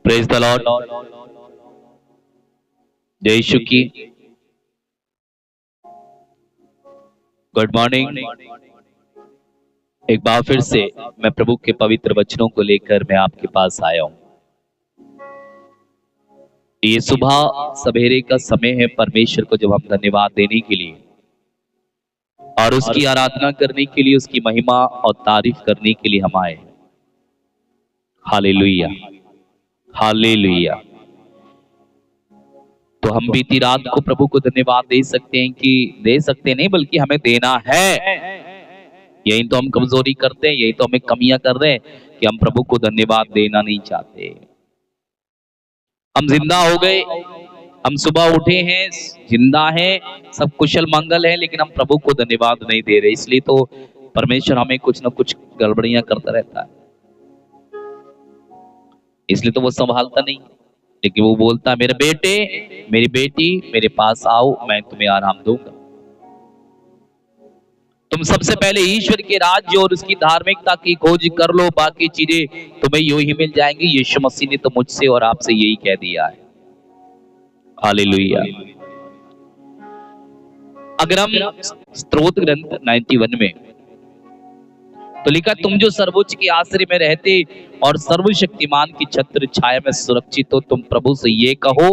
Praise the Lord. जय यीशु की। Good morning. एक बार फिर से मैं प्रभु के पवित्र वचनों को लेकर मैं आपके पास आया हूं। ये सुबह सवेरे का समय है परमेश्वर को जब हम धन्यवाद देने के लिए और उसकी आराधना करने के लिए, उसकी महिमा और तारीफ करने के लिए हम आए। Hallelujah, hallelujah. तो हम बीती रात को प्रभु को धन्यवाद दे सकते हैं कि दे सकते नहीं बल्कि हमें देना है। यही तो हम कमजोरी करते हैं, यही तो हमें कमियां कर रहे हैं कि हम प्रभु को धन्यवाद देना नहीं चाहते। हम जिंदा हो गए, हम सुबह उठे हैं, जिंदा हैं, सब कुशल मंगल है, लेकिन हम प्रभु को धन्यवाद नहीं दे रहे। इसलिए तो परमेश्वर हमें कुछ ना कुछ गड़बड़ियां करता रहता है। इसलिए तो वो संभालता नहीं, लेकिन वो बोलता है मेरे बेटे मेरी बेटी मेरे पास आओ, मैं तुम्हें आराम दूंगा। तुम सबसे पहले ईश्वर के राज्य और उसकी धार्मिकता की खोज कर लो, बाकी चीजें तुम्हें यूं ही मिल जाएंगी। यीशु मसीह ने तो मुझसे और आपसे यही कह दिया है। हालेलुया। अगर हम स्तोत्र ग्रंथ 91 में तो लिखा, तुम जो सर्वोच्च के आश्रय में रहते और सर्वशक्तिमान की छत्र छाया में सुरक्षित हो, तुम प्रभु से ये कहो,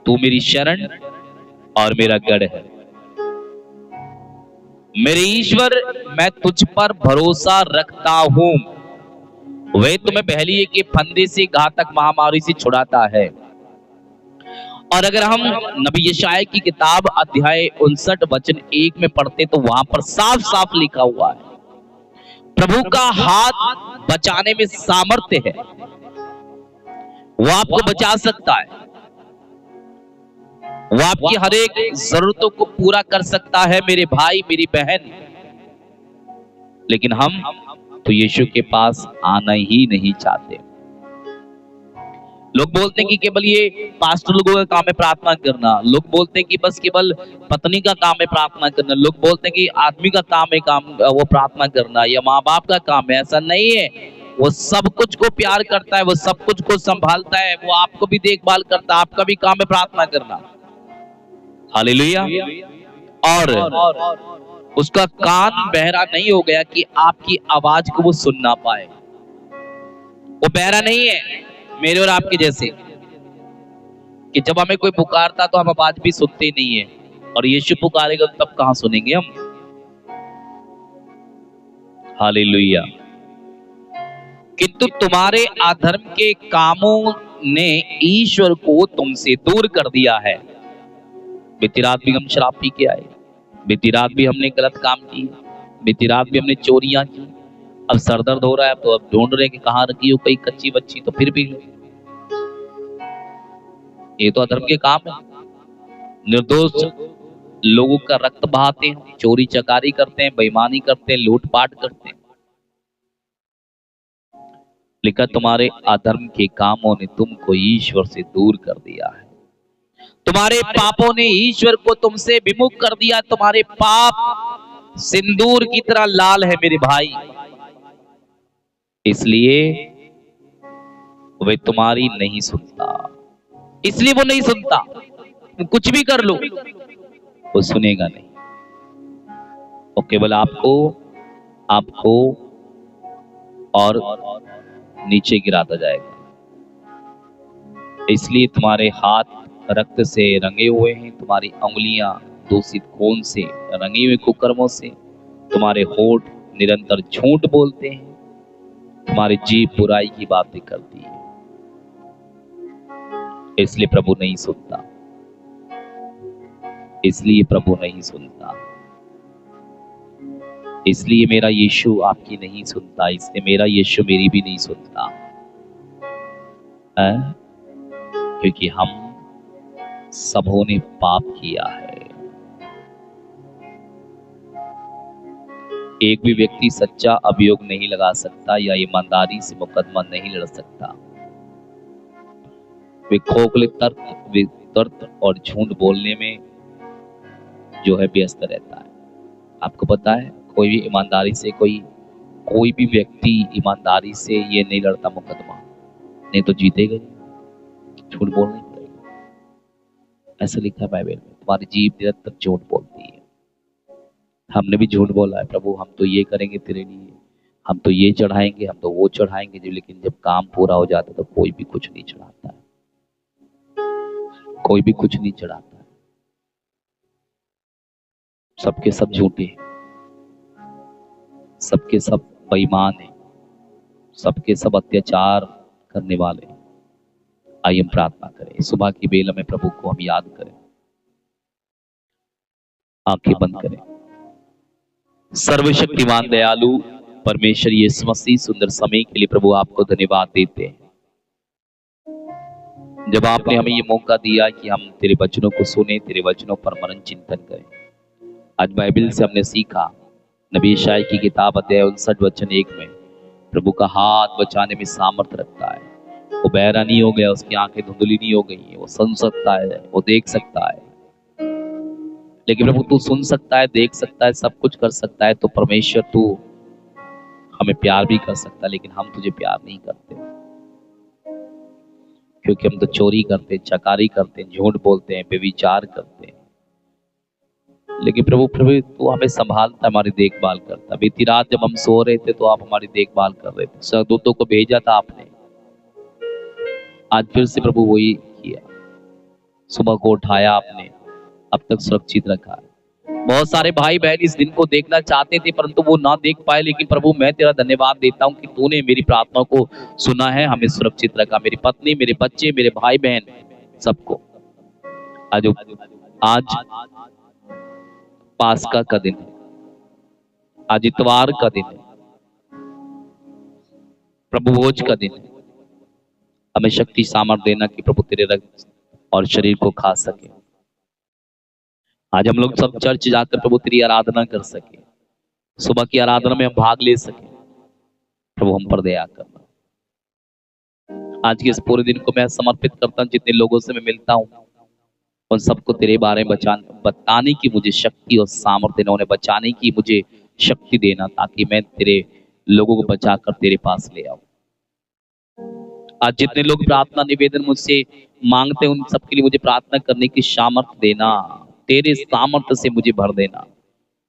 तू मेरी शरण और मेरा गढ़ है। मेरे ईश्वर, मैं तुझ पर भरोसा रखता हूं। वह तुम्हें बहेलिये के फंदे से, घातक महामारी से छुड़ाता है। और अगर हम नबी यशायाह की किताब अध्याय 59 वचन 1 में पढ़ते तो वहां पर साफ साफ लिखा हुआ है, प्रभु का हाथ बचाने में सामर्थ्य है, वो आपको बचा सकता है, वो आपकी हर एक जरूरतों को पूरा कर सकता है मेरे भाई मेरी बहन। लेकिन हम तो यीशु के पास आना ही नहीं चाहते। लोग बोलते हैं कि केवल ये पास्टर लोगों का काम है प्रार्थना करना, लोग बोलते हैं कि बस केवल पत्नी का काम है प्रार्थना करना, लोग बोलते हैं कि आदमी का काम है वो प्रार्थना करना, या माँ बाप का काम है। ऐसा नहीं है। वो सब कुछ को प्यार करता है, वो सब कुछ को संभालता है, वो आपको भी देखभाल करता है। आपका भी काम है प्रार्थना करना। हालेलुया। और उसका कान बहरा नहीं हो गया कि आपकी आवाज को वो सुन ना पाए। वो बहरा नहीं है मेरे और आपके जैसे कि जब हमें कोई पुकारता तो हम आवाज भी सुनते नहीं है, और यीशु पुकारेगा तब कहां सुनेंगे हम। हालेलुया। किंतु तुम्हारे अधर्म के कामों ने ईश्वर को तुमसे दूर कर दिया है। बीती रात भी हम शराब पी के आए, बीती रात भी हमने गलत काम किए, बीती रात भी हमने चोरियां की। अब सर दर्द हो रहा है तो अब ढूंढ रहे कि कहां रखी हो कोई कच्ची बच्ची, तो फिर भी लो। ये तो अधर्म के काम है। निर्दोष लोगों का रक्त बहाते हैं, चोरी चकारी करते हैं, बेईमानी करते हैं, लूटपाट करते हैं। लिखा, तुम्हारे अधर्म के कामों ने तुमको ईश्वर से दूर कर दिया है। तुम्हारे पापों ने ईश्वर को तुमसे विमुख कर दिया। तुम्हारे पाप सिंदूर की तरह लाल है मेरे भाई, इसलिए वे तुम्हारी नहीं सुनता। इसलिए वो नहीं सुनता। कुछ भी कर लो वो सुनेगा नहीं। वो केवल आपको और नीचे गिराता जाएगा। इसलिए तुम्हारे हाथ रक्त से रंगे हुए हैं, तुम्हारी उंगलियां दूषित खून से रंगी हुई कुकर्मों से, तुम्हारे होठ निरंतर झूठ बोलते हैं, तुम्हारी जीभ बुराई की बातें करती है। इसलिए प्रभु नहीं सुनता, इसलिए प्रभु नहीं सुनता, इसलिए मेरा यीशु आपकी नहीं सुनता, इसलिए मेरा यीशु मेरी भी नहीं सुनता है, क्योंकि हम सबों ने पाप किया है। एक भी व्यक्ति सच्चा अभियोग नहीं लगा सकता या ईमानदारी से मुकदमा नहीं लड़ सकता। वे खोखले तर्क और झूठ बोलने में जो है व्यस्त रहता है। आपको पता है, कोई भी ईमानदारी से कोई भी व्यक्ति ईमानदारी से ये नहीं लड़ता मुकदमा, नहीं तो जीतेगा। झूठ बोलना ही पड़ेगा। ऐसा लिखा है बाइबल में, तुम्हारी जीभ निरंतर झूठ बोलती है। हमने भी झूठ बोला है, प्रभु हम तो ये करेंगे तेरे लिए, हम तो ये चढ़ाएंगे, हम तो वो चढ़ाएंगे जी, लेकिन जब काम पूरा हो जाता तो कोई भी कुछ नहीं चढ़ाता है, कोई भी कुछ नहीं चढ़ाता है। सबके सब झूठे हैं, सबके सब बेईमान हैं, सबके सब अत्याचार करने वाले हैं। आइए हम प्रार्थना करें, सुबह की बेला में प्रभु को हम याद करें, आंखें बंद करें। सर्वशक्तिमान दयालु परमेश्वर यीशु मसीह, सुंदर समय के लिए प्रभु आपको धन्यवाद देते हैं। जब आपने हमें ये मौका दिया कि हम तेरे वचनों को सुने, तेरे वचनों पर मनन चिंतन करें। आज बाइबल से हमने सीखा, नबी यशायाह की किताब अध्याय 59 वचन 1 में प्रभु का हाथ बचाने में सामर्थ रखता है। वो बहरा नहीं हो गया, उसकी आंखें धुंधली नहीं हो गई, वो सुन सकता है, वो देख सकता है। लेकिन प्रभु तू सुन सकता है, देख सकता है, सब कुछ कर सकता है, तो परमेश्वर तू हमें प्यार भी कर सकता है, लेकिन हम तुझे प्यार नहीं करते, क्योंकि हम तो चोरी करते हैं, चकारी करते हैं, झूठ बोलते हैं, बेविचार करते हैं। लेकिन प्रभु तू हमें संभालता, हमारी देखभाल करता। बीती रात जब हम सो रहे थे तो आप हमारी देखभाल कर रहे थे, स्वर्गदूतों को भेजा था आपने। आज फिर से प्रभु वही किया, सुबह को उठाया आपने, अब तक सुरक्षित रखा है। बहुत सारे भाई बहन इस दिन को देखना चाहते थे परंतु वो ना देख पाए, लेकिन प्रभु मैं तेरा धन्यवाद देता हूं कि तूने मेरी प्रार्थना को सुना है, हमें सुरक्षित रखा, मेरी पत्नी, मेरे बच्चे, मेरे भाई बहन, सबको। आज पास्का का दिन है, आज इतवार का दिन है, प्रभु भोज का दिन है। हमें शक्ति सामर्थ देना कि प्रभु तेरे रक्त और शरीर को खा सके। आज हम लोग सब चर्च जाकर प्रभु तेरी आराधना कर सके, सुबह की आराधना में हम भाग ले सके। प्रभु हम पर दया करना। आज के इस पूरे दिन को मैं समर्पित करता हूँ, जितने लोगों से मैं मिलता हूँ उन सबको तेरे बारे में बताने की मुझे शक्ति और सामर्थ्य देना, उन्हें बचाने की मुझे शक्ति देना, ताकि मैं तेरे लोगों को बचाकर तेरे पास ले आऊं। आज जितने लोग प्रार्थना निवेदन मुझसे मांगते हैं उन सबके लिए मुझे प्रार्थना करने की सामर्थ्य देना, तेरे सामर्थ्य से मुझे भर देना,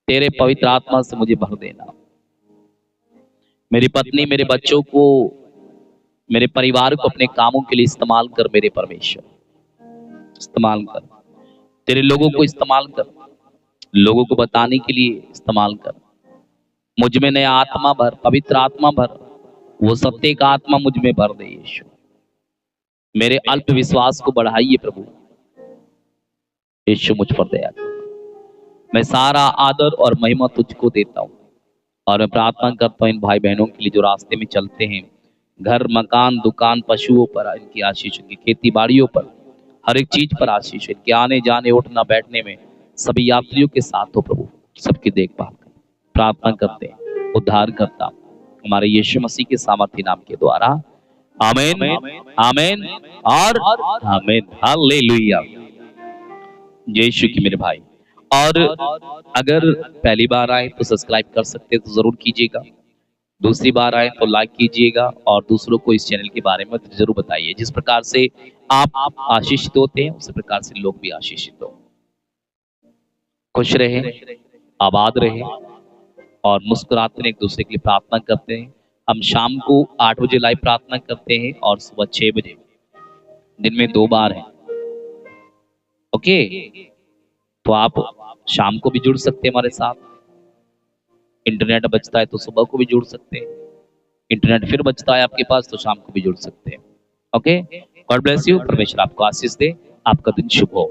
तेरे पवित्र आत्मा से मुझे भर देना। मेरी पत्नी, मेरे बच्चों को, मेरे परिवार को अपने कामों के लिए इस्तेमाल कर मेरे परमेश्वर, इस्तेमाल कर। तेरे लोगों को इस्तेमाल कर, लोगों को बताने के लिए इस्तेमाल कर। मुझ में नया आत्मा भर, पवित्र आत्मा भर, वो सत्य का आत्मा मुझ में भर दे यीशु। मेरे अल्प विश्वास को बढ़ाइए प्रभु यीशु, मुझ पर दया कर। मैं सारा आदर और महिमा तुझको देता हूँ और मैं प्रार्थना करता हूँ इन भाई बहनों के लिए जो रास्ते में चलते हैं, घर, मकान, दुकान, पशुओं पर इनकी आशीष, इनकी खेती बाड़ियों पर, हर एक चीज पर आशीष, इनके आने जाने, उठना बैठने में सभी यात्रियों के साथ हो प्रभु, सबकी देखभाल कर। प्रार्थना करते हैं उद्धार करता हमारे यीशु मसीह के सामर्थी नाम के द्वारा, आमीन, आमीन और आमीन। हालेलुया। जय यीशु की मेरे भाई। और अगर पहली बार आए तो सब्सक्राइब कर सकते हैं तो जरूर कीजिएगा, दूसरी बार आए तो लाइक कीजिएगा और दूसरों को इस चैनल के बारे में जरूर बताइए। जिस प्रकार से आप आशीषित होते हैं उसी प्रकार से लोग भी आशीषित हो। खुश रहे, आबाद रहे और मुस्कुराते एक दूसरे के लिए प्रार्थना करते हैं। हम शाम को 8 बजे लाइव प्रार्थना करते हैं और सुबह 6 बजे, दिन में 2 बार है। ओके, तो आप शाम को भी जुड़ सकते हैं हमारे साथ। इंटरनेट बचता है तो सुबह को भी जुड़ सकते हैं, इंटरनेट फिर बचता है आपके पास तो शाम को भी जुड़ सकते हैं। Okay, God bless you. परमेश्वर आपको आशीष दे, आपका दिन शुभ हो।